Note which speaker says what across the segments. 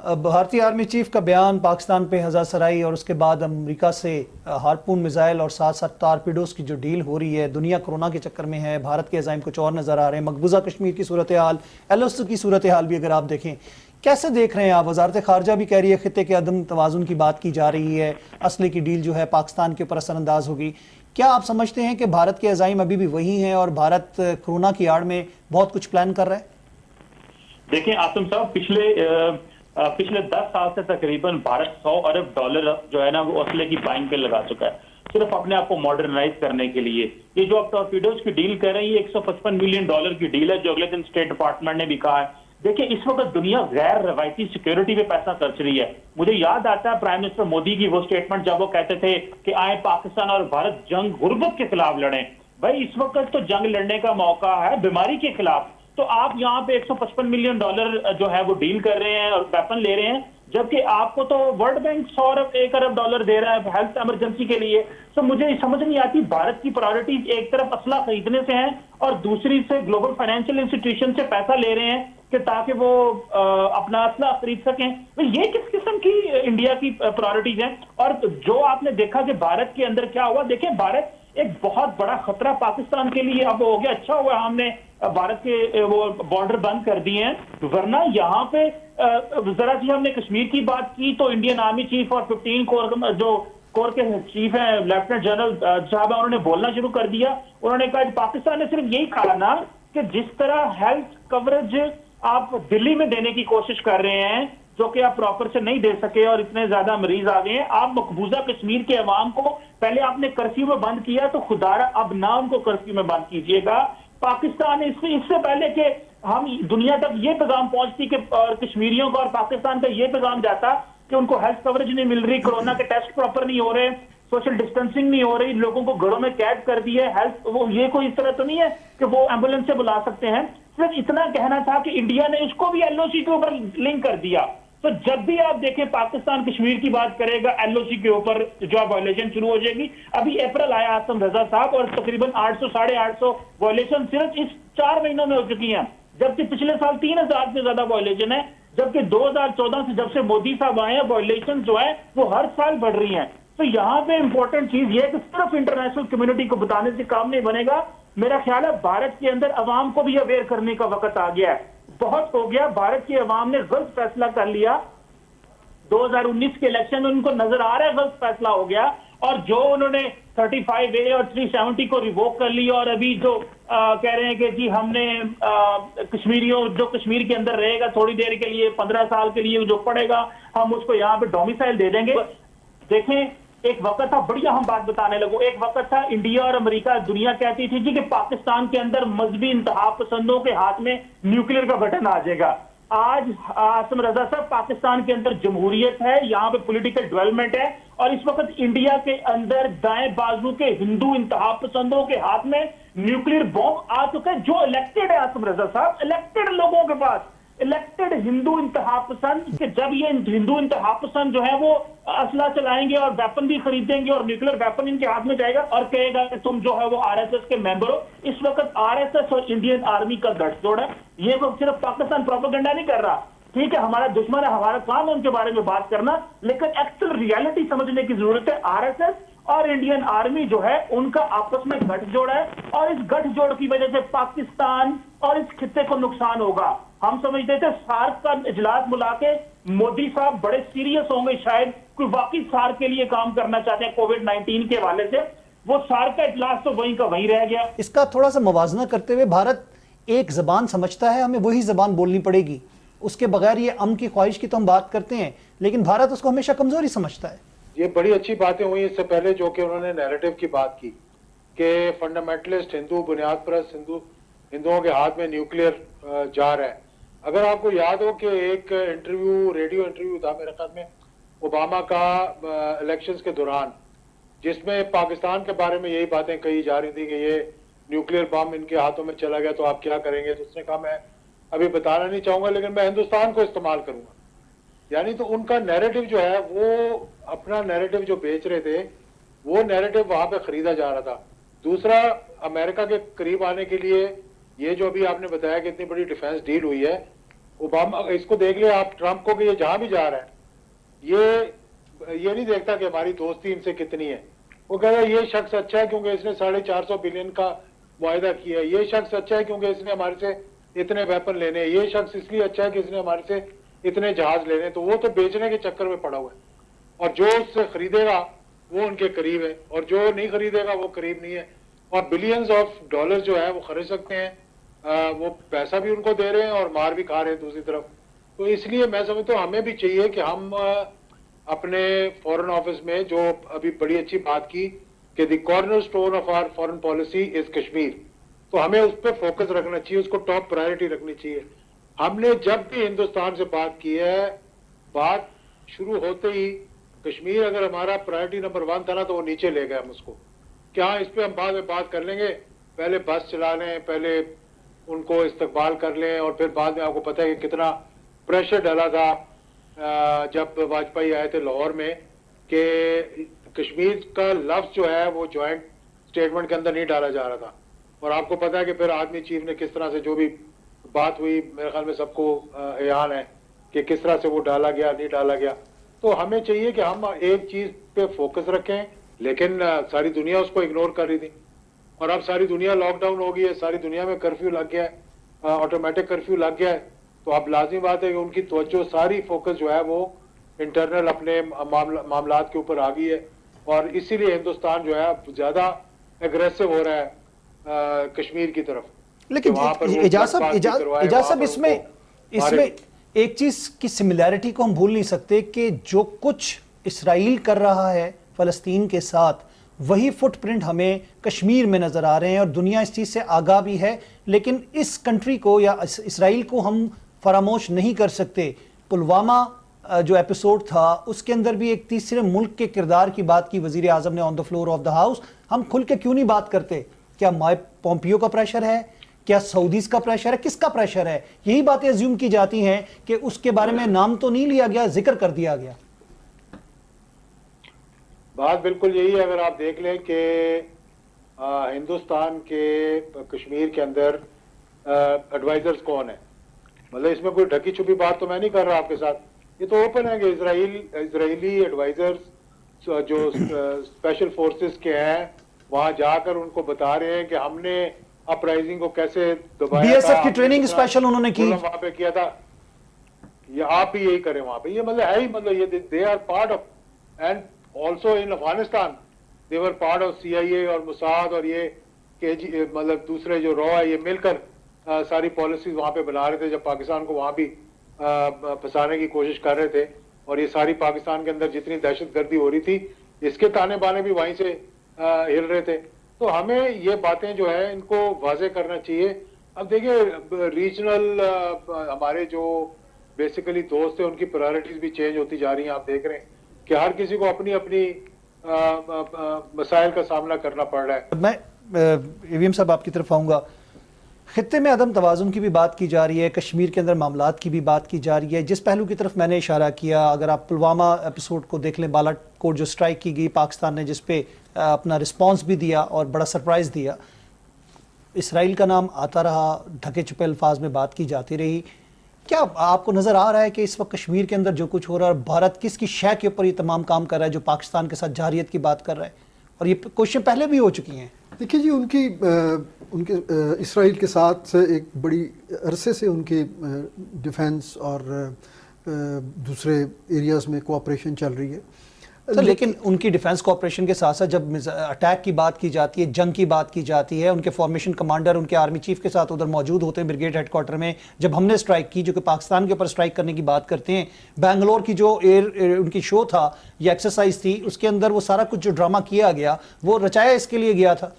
Speaker 1: भारतीय army chief का बयान पाकिस्तान पे हज़ारसराई और उसके बाद अमेरिका से हार्पून मिसाइल और साथ साथ टारपीडोस की जो डील हो रही है, दुनिया कोरोना के चक्कर में है, भारत के अज़ाइम कुछ और नज़र आ रहे हैं। मकबूजा कश्मीर की सूरत हाल, LOC की सूरत हाल भी अगर आप देखें, कैसे देख रहे हैं आप? वजारत खारजा भी कह रही है खित्ते के अदम तवाजुन की बात की जा रही है, असले की डील जो है पाकिस्तान के ऊपर असरअंदाज होगी। क्या आप समझते हैं कि भारत के अज़ाइम अभी भी वही हैं और भारत कोरोना की आड़ में बहुत कुछ प्लान कर रहा है?
Speaker 2: देखिए आसिम साहब, पिछले 10 साल से तकरीबन भारत $100 अरब जो है ना वो असले की बाइंग पे लगा चुका है, सिर्फ अपने आप को मॉडर्नाइज करने के लिए। ये जो आप टॉर्पीडोज की डील कर रहे हैं, ये $155 मिलियन की डील है, जो अगले दिन स्टेट डिपार्टमेंट ने भी कहा है। देखिए, इस वक्त दुनिया गैर रवायती सिक्योरिटी पे पैसा खर्च रही है। मुझे याद आता है प्राइम मिनिस्टर मोदी की वो स्टेटमेंट जब वो कहते थे कि आए पाकिस्तान और भारत जंग गुर्बत के खिलाफ लड़ें। भाई, इस वक्त तो जंग लड़ने का मौका है बीमारी के खिलाफ। तो आप यहाँ पे $155 मिलियन जो है वो डील कर रहे हैं और वेपन ले रहे हैं, जबकि आपको तो वर्ल्ड बैंक $100 अरब दे रहा है हेल्थ इमरजेंसी के लिए। तो मुझे समझ नहीं आती, भारत की प्रायोरिटीज एक तरफ असला खरीदने से है और दूसरी से ग्लोबल फाइनेंशियल इंस्टीट्यूशन से पैसा ले रहे हैं कि ताकि वो अपना असला खरीद सकें। तो ये किस किस्म की इंडिया की प्रायोरिटीज हैं? और जो आपने देखा कि भारत के अंदर क्या हुआ, देखिए भारत एक बहुत बड़ा खतरा पाकिस्तान के लिए अब हो गया। अच्छा हुआ हमने भारत के वो बॉर्डर बंद कर दिए हैं, वरना यहाँ पे जरा सी हमने कश्मीर की बात की तो इंडियन आर्मी चीफ और 15 कोर के चीफ हैं लेफ्टिनेंट जनरल साहब, उन्होंने बोलना शुरू कर दिया। उन्होंने कहा कि पाकिस्तान ने सिर्फ यही कहा ना कि जिस तरह हेल्थ कवरेज आप दिल्ली में देने की कोशिश कर रहे हैं, जो कि आप प्रॉपर से नहीं दे सके और इतने ज्यादा मरीज आ गए हैं, आप मकबूजा कश्मीर के अवाम को पहले आपने कर्फ्यू में बंद किया, तो खुदारा अब ना उनको कर्फ्यू में बंद कीजिएगा। पाकिस्तान इससे पहले कि हम दुनिया तक ये पैगाम पहुंचती कि कश्मीरियों का और पाकिस्तान का ये पैगाम जाता कि उनको हेल्थ कवरेज नहीं मिल रही, कोरोना के टेस्ट प्रॉपर नहीं हो रहे, सोशल डिस्टेंसिंग नहीं हो रही, लोगों को घरों में कैद कर दिए हेल्थ, वो ये कोई इस तरह तो नहीं है कि वो एम्बुलेंस से बुला सकते हैं। सिर्फ इतना कहना था कि इंडिया ने उसको भी LOC के ऊपर लिंक कर दिया। तो जब भी आप देखें पाकिस्तान कश्मीर की बात करेगा, LOC के ऊपर जो वायलेशन शुरू हो जाएगी। अभी अप्रैल आया आसम रजा साहब और तकरीबन 800 साढ़े 800 वायलेशन सिर्फ इस 4 महीनों में हो चुकी हैं, जबकि पिछले साल 3000 से ज्यादा वायलेशन है। जबकि 2014 से जब से मोदी साहब आए हैं, वायलेशन जो है वो हर साल बढ़ रही हैं। तो यहाँ पे इंपॉर्टेंट चीज ये है कि सिर्फ इंटरनेशनल कम्युनिटी को बताने से काम नहीं बनेगा। मेरा ख्याल है भारत के अंदर अवाम को भी अवेयर करने का वक्त आ गया है। बहुत हो गया, भारत की अवाम ने गलत फैसला कर लिया 2019 के इलेक्शन में, उनको नजर आ रहा है गलत फैसला हो गया, और जो उन्होंने 35A और 370 को रिवोक कर लिया और अभी जो कह रहे हैं कि जी हमने कश्मीरियों जो कश्मीर के अंदर रहेगा थोड़ी देर के लिए 15 साल के लिए जो पड़ेगा हम उसको यहाँ पे डोमिसाइल दे देंगे। देखें, एक वक्त था, बढ़िया हम बात बताने लगो, एक वक्त था इंडिया और अमेरिका दुनिया कहती थी जी कि पाकिस्तान के अंदर मजहबी इंतहा पसंदों के हाथ में न्यूक्लियर का बटन आ जाएगा। आज आसम रजा साहब, पाकिस्तान के अंदर जमहूरियत है, यहाँ पे पॉलिटिकल डेवलपमेंट है, और इस वक्त इंडिया के अंदर दाएं बाजू के हिंदू इंतहा पसंदों के हाथ में न्यूक्लियर बॉम्ब आ चुका है। जो इलेक्टेड है आसम रजा साहब, इलेक्टेड लोगों के पास, इलेक्टेड हिंदू इंतहा पसंद, कि जब ये हिंदू इंतहा पसंद जो है वो असला चलाएंगे और वेपन भी खरीदेंगे और न्यूक्लियर वेपन इनके हाथ में जाएगा और कहेगा कि तुम जो है वो RSS के मेंबर हो। इस वक्त RSS और इंडियन आर्मी का गठजोड़ है। ये वो सिर्फ पाकिस्तान प्रोपेगेंडा नहीं कर रहा, ठीक है, हमारा दुश्मन है, हमारा काम है उनके बारे में बात करना, लेकिन एक्चुअल रियलिटी समझने की जरूरत है। RSS और इंडियन आर्मी जो है उनका आपस में गठजोड़ है, और इस गठजोड़ की वजह से पाकिस्तान और इस खित्ते को नुकसान होगा। हम समझते थे सार्क का इजलास बुला के मोदी साहब बड़े सीरियस होंगे, शायद कोई वाकई सार्क के लिए काम करना चाहते हैं कोविड-19 के हवाले से। वो सार्क का इजलास तो वहीं का वहीं रह गया।
Speaker 1: इसका थोड़ा सा मुवाजना करते हुए, भारत एक जबान समझता है, हमें वही जबान बोलनी पड़ेगी, उसके बगैर ये अमन की ख्वाहिश की तो हम बात करते हैं, लेकिन भारत उसको हमेशा कमजोरी समझता है।
Speaker 3: ये बड़ी अच्छी बातें हुई इससे पहले, जो कि उन्होंने नैरेटिव की बात की कि फंडामेंटलिस्ट हिंदू, बुनियाद परस्त हिंदुओं के हाथ में न्यूक्लियर जार है। अगर आपको याद हो कि एक इंटरव्यू, रेडियो इंटरव्यू था मेरे ख्याल में ओबामा का इलेक्शंस के दौरान, जिसमें पाकिस्तान के बारे में यही बातें कही जा रही थी कि ये न्यूक्लियर बम इनके हाथों में चला गया तो आप क्या करेंगे। तो उसने कहा मैं अभी बताना नहीं चाहूंगा, लेकिन मैं हिंदुस्तान को इस्तेमाल करूंगा। यानी तो उनका नैरेटिव जो है, वो अपना नैरेटिव जो बेच रहे थे, वो नैरेटिव वहां पे खरीदा जा रहा था। दूसरा, अमेरिका के करीब आने के लिए ये जो अभी आपने बताया कि इतनी बड़ी डिफेंस डील हुई है, ओबामा, इसको देख ले आप ट्रंप को कि ये जहां भी जा रहा है ये नहीं देखता कि हमारी दोस्ती इनसे कितनी है। वो कह रहा है ये शख्स अच्छा है क्योंकि इसने 450 बिलियन का मुआहदा किया है, ये शख्स अच्छा है क्योंकि इसने हमारे से इतने वेपन लेने हैं, ये शख्स इसलिए अच्छा है कि इसने हमारे से इतने जहाज लेने हैं। तो वो तो बेचने के चक्कर में पड़ा हुआ है, और जो उससे खरीदेगा वो उनके करीब है और जो नहीं खरीदेगा वो करीब नहीं है। और बिलियंस ऑफ डॉलर जो है वो खरीद सकते हैं, वो पैसा भी उनको दे रहे हैं और मार भी खा रहे हैं दूसरी तरफ। तो इसलिए मैं समझता हूँ हमें भी चाहिए कि हम अपने फॉरेन ऑफिस में जो अभी बड़ी अच्छी बात की कि the cornerstone of our foreign policy is Kashmir, तो हमें उस पर फोकस रखना चाहिए, उसको टॉप प्रायोरिटी रखनी चाहिए। हमने जब भी हिंदुस्तान से बात की है, बात शुरू होते ही कश्मीर अगर हमारा प्रायोरिटी नंबर 1 था ना, तो वो नीचे ले गए हम उसको कि हाँ इस पर हम बाद में बात कर लेंगे, पहले बस चला लें, पहले उनको इस्तकबाल कर लें, और फिर बाद में आपको पता है कि कितना प्रेशर डाला था जब वाजपेयी आए थे लाहौर में कि कश्मीर का लफ्ज जो है वो ज्वाइंट स्टेटमेंट के अंदर नहीं डाला जा रहा था। और आपको पता है कि फिर आर्मी चीफ ने किस तरह से जो भी बात हुई, मेरे ख्याल में सबको याद है कि किस तरह से वो डाला गया नहीं डाला गया। तो हमें चाहिए कि हम एक चीज पे फोकस रखें, लेकिन सारी दुनिया उसको इग्नोर कर रही थी और अब सारी दुनिया लॉकडाउन हो गई है, सारी दुनिया में कर्फ्यू लग गया है, ऑटोमेटिक कर्फ्यू लग गया है। तो अब लाजिमी बात है कि उनकी तवज्जो सारी फोकस जो है वो इंटरनल अपने मामलात के ऊपर आ गई है, और इसीलिए हिंदुस्तान जो है ज्यादा एग्रेसिव हो रहा है कश्मीर की तरफ।
Speaker 1: लेकिन एजाज साहब इसमें एक चीज की सिमिलैरिटी को हम भूल नहीं सकते कि जो कुछ इसराइल कर रहा है फलस्तीन के साथ, वही फुटप्रिंट हमें कश्मीर में नजर आ रहे हैं और दुनिया इस चीज से आगाह भी है। लेकिन इस कंट्री को या इसराइल को हम फरामोश नहीं कर सकते। पुलवामा जो एपिसोड था उसके अंदर भी एक तीसरे मुल्क के किरदार की बात की वजीर आजम ने on the floor of the house. हम खुल के क्यों नहीं बात करते? क्या माइक पोम्पियो का प्रेशर है, क्या सऊदीज का प्रेशर है, किसका प्रेशर है? यही बातें अज्यूम की जाती हैं कि उसके बारे में नाम तो नहीं लिया गया, जिक्र कर दिया गया।
Speaker 3: बात बिल्कुल यही है। अगर आप देख लें कि हिंदुस्तान के कश्मीर के अंदर एडवाइजर्स कौन है, मतलब इसमें कोई ढकी छुपी बात तो मैं नहीं कर रहा आपके साथ, ये तो ओपन है कि इजरायली एडवाइजर्स जो स्पेशल फोर्सेस के हैं वहां जाकर उनको बता रहे हैं कि हमने अपराइजिंग को कैसे दबाया,
Speaker 1: बीएसएफ की ट्रेनिंग स्पेशल उन्होंने की,
Speaker 3: वहां पे किया था, ये आप भी यही करें वहां पे। ये मतलब है ही, मतलब ये they are part of, and also in Afghanistan they were part of CIA और मुसाद और ये KG, मतलब दूसरे जो रॉ है, ये मिलकर सारी पॉलिसीज वहां पे बना रहे थे जब पाकिस्तान को वहां भी फंसाने की कोशिश कर रहे थे। और ये सारी पाकिस्तान के अंदर जितनी दहशतगर्दी हो रही थी, इसके ताने बाने भी वहीं से हिल रहे थे। तो हमें ये बातें जो है इनको वाजे करना चाहिए। अब देखिए रीजनल हमारे जो बेसिकली दोस्त है उनकी प्रायोरिटीज भी चेंज होती जा रही हैं। आप देख रहे हैं कि हर किसी को अपनी अपनी मसाइल का सामना करना पड़ रहा है।
Speaker 1: मैं AVM साहब आपकी तरफ आऊंगा। खित्ते में अदम तवाज़ुन की भी बात की जा रही है, कश्मीर के अंदर मामलात की भी बात की जा रही है। जिस पहलू की तरफ मैंने इशारा किया, अगर आप पुलवामा एपिसोड को देख लें, बालाकोट जो स्ट्राइक की गई पाकिस्तान ने, जिस पे अपना रिस्पांस भी दिया और बड़ा सरप्राइज़ दिया, इसराइल का नाम आता रहा, ढके छुपे अल्फाज में बात की जाती रही। क्या आपको नज़र आ रहा है कि इस वक्त कश्मीर के अंदर जो कुछ हो रहा है, भारत किसकी शय के ऊपर ये तमाम काम कर रहा है, जो पाकिस्तान के साथ जारियत की बात कर रहा है? और ये क्वेश्चन पहले भी हो चुकी हैं।
Speaker 4: देखिए जी, उनके इसराइल के साथ एक बड़ी अरसे से उनके डिफेंस और दूसरे एरियाज़ में कोऑपरेशन चल रही है।
Speaker 1: लेकिन उनकी डिफेंस कोऑपरेशन के साथ साथ जब अटैक की बात की जाती है, जंग की बात की जाती है, उनके फॉर्मेशन कमांडर उनके आर्मी चीफ के साथ उधर मौजूद होते हैं ब्रिगेड हेडक्वार्टर में। जब हमने स्ट्राइक की, जो कि पाकिस्तान के ऊपर स्ट्राइक करने की बात करते हैं, बेंगलोर की जो उनकी शो था या एक्सरसाइज थी, उसके अंदर वो सारा कुछ जो ड्रामा किया गया वो रचाया इसके लिए गया था।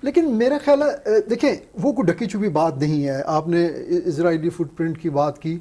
Speaker 4: लेकिन मेरा ख्याल है, देखें, वो कोई ढकी छुपी बात नहीं है। आपने इजरायली फुटप्रिंट की बात की,